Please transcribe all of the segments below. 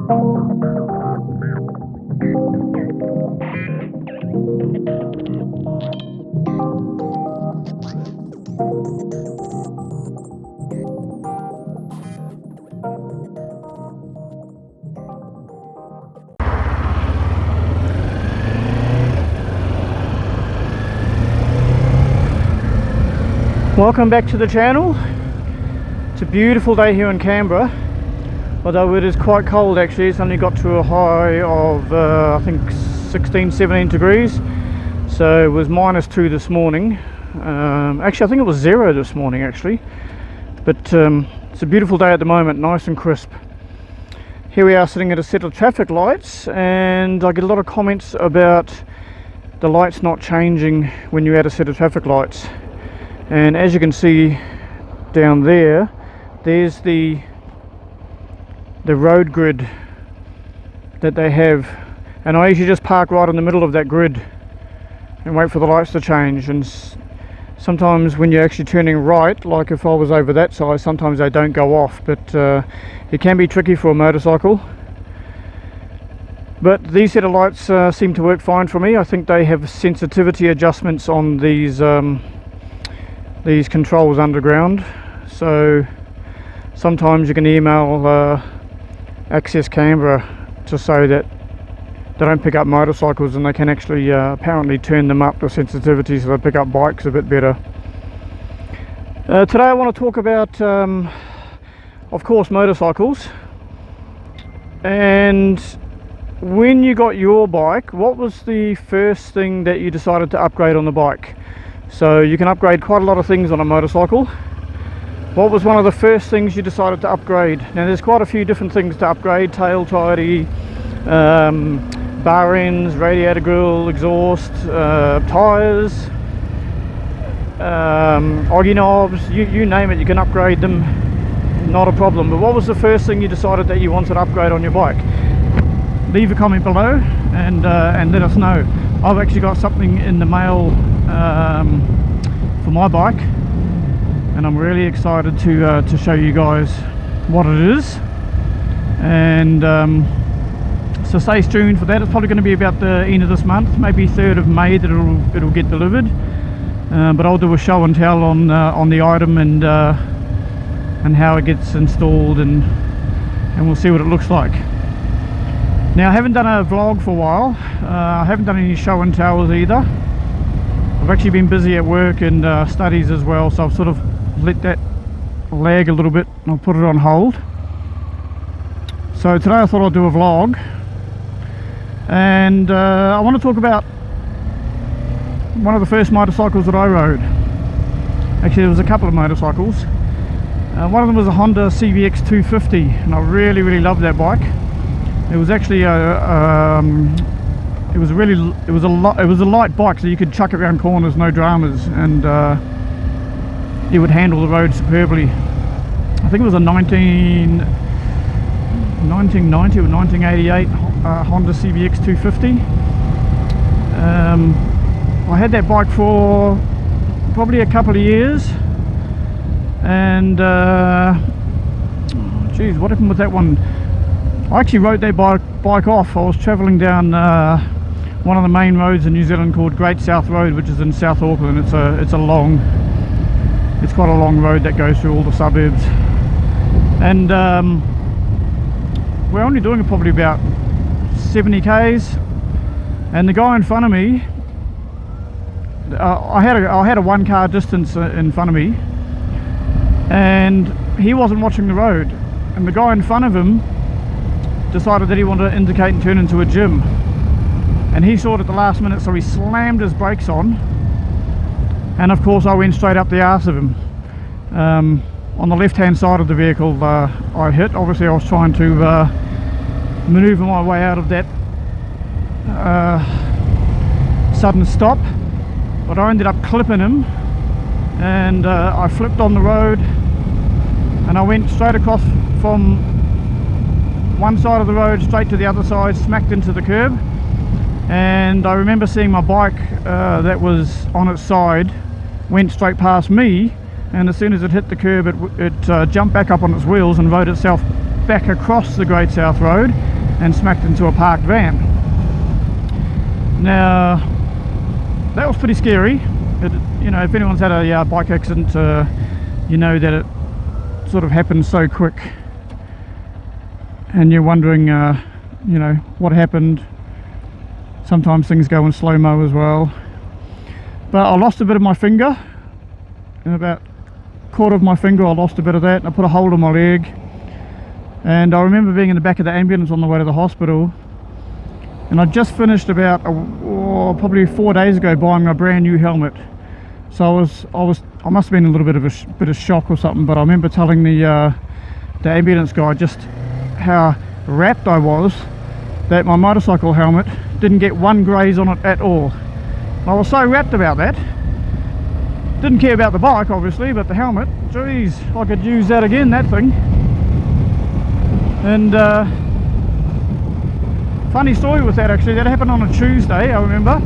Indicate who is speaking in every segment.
Speaker 1: Welcome back to the channel. It's a beautiful day here in Canberra, although it is quite cold actually. It's only got to a high of I think 16-17 degrees, so it was -2 this morning. Actually I think it was 0 this morning actually, but it's a beautiful day at the moment, nice and crisp. Here we are sitting at a set of traffic lights, and I get a lot of comments about the lights not changing when you add a set of traffic lights. And as you can see down there, there's the road grid that they have, and I usually just park right in the middle of that grid and wait for the lights to change. And sometimes when you're actually turning right, like if I was over that side, sometimes they don't go off, but it can be tricky for a motorcycle. But these set of lights seem to work fine for me. I think they have sensitivity adjustments on these controls underground, so sometimes you can email Access Canberra to say that they don't pick up motorcycles, and they can actually apparently turn them up the sensitivity so they pick up bikes a bit better. Today I want to talk about of course motorcycles, and when you got your bike, what was the first thing that you decided to upgrade on the bike? So you can upgrade quite a lot of things on a motorcycle. What was one of the first things you decided to upgrade? Now there's quite a few different things to upgrade: tail tidy, bar ends, radiator grille, exhaust, tyres, oggy knobs, you name it, you can upgrade them, not a problem. But what was the first thing you decided that you wanted to upgrade on your bike? Leave a comment below and let us know. I've actually got something in the mail for my bike, and I'm really excited to show you guys what it is. And so stay tuned for that. It's probably going to be about the end of this month, maybe 3rd of May that it'll get delivered. But I'll do a show and tell on the item and how it gets installed, and we'll see what it looks like. Now I haven't done a vlog for a while. I haven't done any show and tells either. I've actually been busy at work and studies as well, so I've sort of let that lag a little bit and I'll put it on hold. So today I thought I'd do a vlog, and I want to talk about one of the first motorcycles that I rode. Actually there was a couple of motorcycles. One of them was a Honda CBX 250, and I really loved that bike. It was actually it was a light bike, so you could chuck it around corners, no dramas, and it would handle the road superbly. I think it was a 1990 or 1988 Honda CBX 250. I had that bike for probably a couple of years, and geez, what happened with that one? I actually rode that bike off. I was travelling down one of the main roads in New Zealand called Great South Road, which is in South Auckland. It's quite a long road that goes through all the suburbs, and we're only doing probably about 70 k's. And the guy in front of me, I had a 1 car distance in front of me, and he wasn't watching the road, and the guy in front of him decided that he wanted to indicate and turn into a gym, and he saw it at the last minute, so he slammed his brakes on, and of course I went straight up the arse of him. On the left hand side of the vehicle I hit. Obviously I was trying to maneuver my way out of that sudden stop, but I ended up clipping him, and I flipped on the road, and I went straight across from one side of the road straight to the other side, smacked into the curb. And I remember seeing my bike that was on its side went straight past me, and as soon as it hit the curb, it jumped back up on its wheels and rode itself back across the Great South Road and smacked into a parked van. Now that was pretty scary. You know, if anyone's had a bike accident, you know that it sort of happens so quick, and you're wondering, you know, what happened. Sometimes things go in slow-mo as well. But I lost a bit of my finger, about a quarter of my finger. I lost a bit of that, and I put a hole in my leg. And I remember being in the back of the ambulance on the way to the hospital, and I just finished about probably 4 days ago buying a brand new helmet. So I must have been a little bit of shock or something. But I remember telling the ambulance guy just how wrapped I was that my motorcycle helmet didn't get one graze on it at all. I was so wrapped about that. Didn't care about the bike obviously, but the helmet, geez, I could use that again, that thing. And funny story with that actually, that happened on a Tuesday, I remember.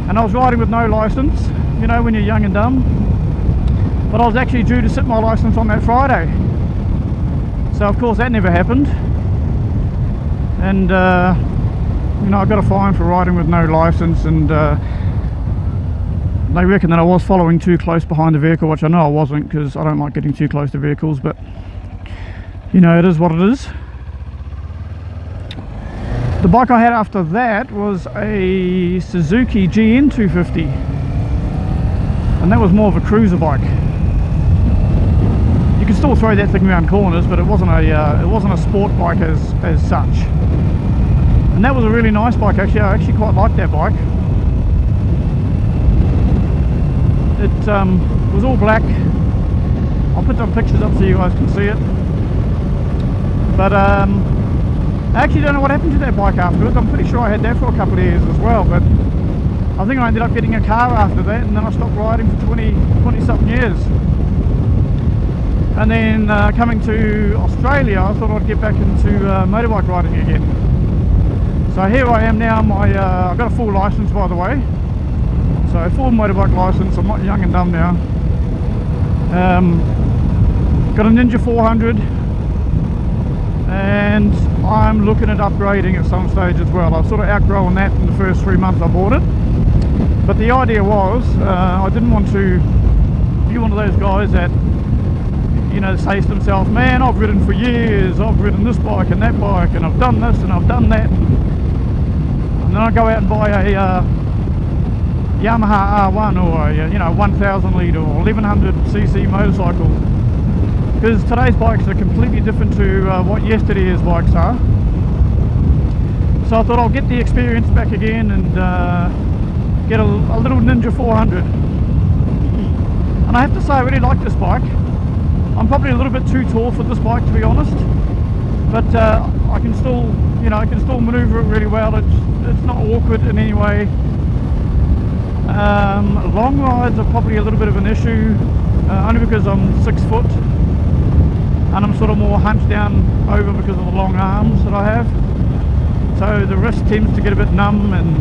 Speaker 1: And I was riding with no license, you know, when you're young and dumb. But I was actually due to sit my license on that Friday. So of course that never happened. And you know, I got a fine for riding with no license, and they reckon that I was following too close behind the vehicle, which I know I wasn't, because I don't like getting too close to vehicles, but you know, it is what it is. The bike I had after that was a Suzuki GN250, and that was more of a cruiser bike. You can still throw that thing around corners, but it wasn't a sport bike as such. And that was a really nice bike actually. I actually quite liked that bike. It was all black. I'll put some pictures up so you guys can see it. But I actually don't know what happened to that bike afterwards. I'm pretty sure I had that for a couple of years as well, but I think I ended up getting a car after that, and then I stopped riding for 20 something years. And then coming to Australia, I thought I'd get back into motorbike riding again. So here I am now. I've got a full license, by the way. So full motorbike license. I'm not young and dumb now. Got a Ninja 400, and I'm looking at upgrading at some stage as well. I've sort of outgrown that in the first 3 months I bought it. But the idea was, I didn't want to be one of those guys that, you know, says to themselves, man, I've ridden for years, I've ridden this bike and that bike, and I've done this and I've done that, and then I go out and buy a Yamaha R1 or a, you know, 1000 litre or 1100cc motorcycle, because today's bikes are completely different to what yesterday's bikes are. So I thought I'll get the experience back again and get a little Ninja 400. And I have to say I really like this bike. I'm probably a little bit too tall for this bike, to be honest, but I can still, you know, I can still manoeuvre it really well. It's not awkward in any way. Long rides are probably a little bit of an issue, only because I'm 6 foot and I'm sort of more hunched down over because of the long arms that I have. So the wrist tends to get a bit numb and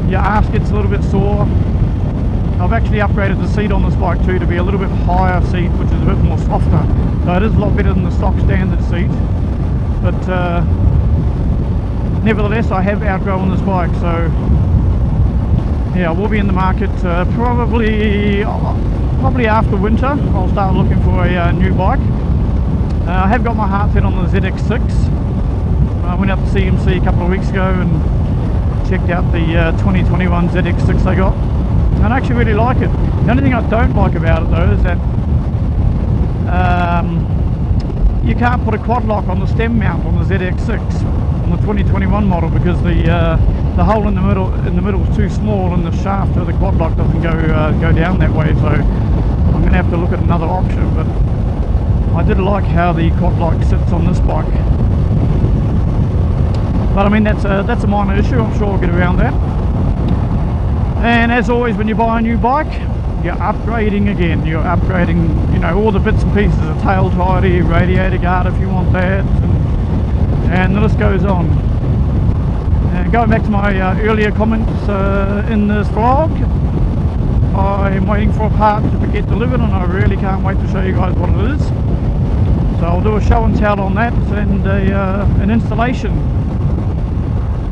Speaker 1: your ass gets a little bit sore. I've actually upgraded the seat on this bike too to be a little bit higher seat, which is a bit more softer. So it is a lot better than the stock standard seat. But nevertheless, I have outgrown this bike, so yeah, I will be in the market probably after winter. I'll start looking for a new bike. I have got my heart set on the ZX6. I went out to CMC a couple of weeks ago and checked out the 2021 ZX6 they got. And I actually really like it. The only thing I don't like about it though is that you can't put a quad lock on the stem mount on the ZX6 on the 2021 model, because the hole in the middle is too small and the shaft of the quad lock doesn't go down that way. So I'm going to have to look at another option. But I did like how the quad lock sits on this bike. But I mean, that's a minor issue. I'm sure I'll get around that. And as always, when you buy a new bike, you're upgrading again. You're upgrading, you know, all the bits and pieces, a tail tidy, radiator guard if you want that, and the list goes on. And going back to my earlier comments in this vlog, I'm waiting for a part to get delivered, and I really can't wait to show you guys what it is. So I'll do a show and tell on that, and an installation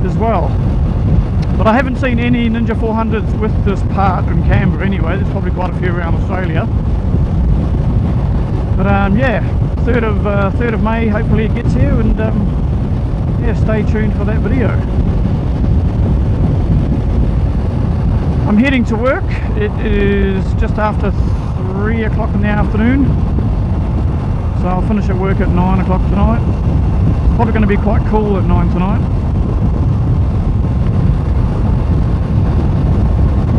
Speaker 1: as well. But I haven't seen any Ninja 400s with this part in Canberra anyway. There's probably quite a few around Australia. But yeah, 3rd of May, hopefully it gets here, and yeah, stay tuned for that video. I'm heading to work. It is just after 3 o'clock in the afternoon, so I'll finish at work at 9 o'clock tonight. It's probably going to be quite cool at 9 tonight.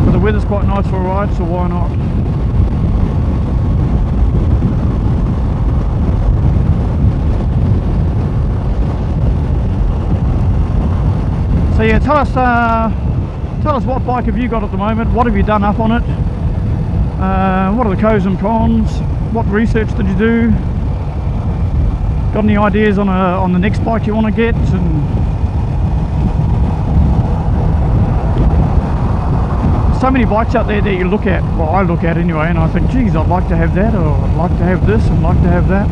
Speaker 1: But the weather's quite nice for a ride, so why not? So yeah, tell us what bike have you got at the moment? What have you done up on it? What are the pros and cons? What research did you do? Got any ideas on the next bike you want to get? And so many bikes out there that you look at, well I look at anyway, and I think, geez, I'd like to have that, or I'd like to have this, and like to have that.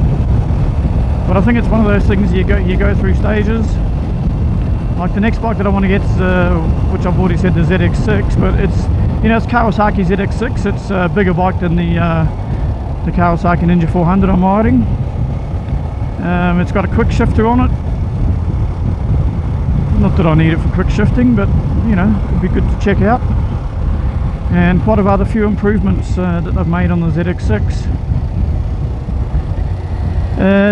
Speaker 1: But I think it's one of those things you go through stages. Like the next bike that I want to get, which I've already said, the ZX6, but it's, you know, it's Kawasaki ZX6. It's a bigger bike than the Kawasaki Ninja 400 I'm riding. It's got a quick shifter on it. Not that I need it for quick shifting, but you know, it'd be good to check out. And quite a few improvements that they've made on the ZX6.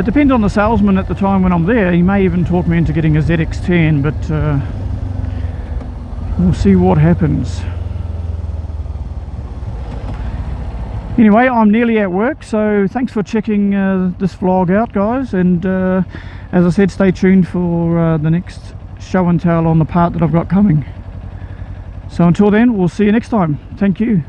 Speaker 1: Depends on the salesman at the time when I'm there. He may even talk me into getting a ZX10, but we'll see what happens. Anyway, I'm nearly at work, so thanks for checking this vlog out, guys, and as I said, stay tuned for the next show and tell on the part that I've got coming. So until then, we'll see you next time. Thank you.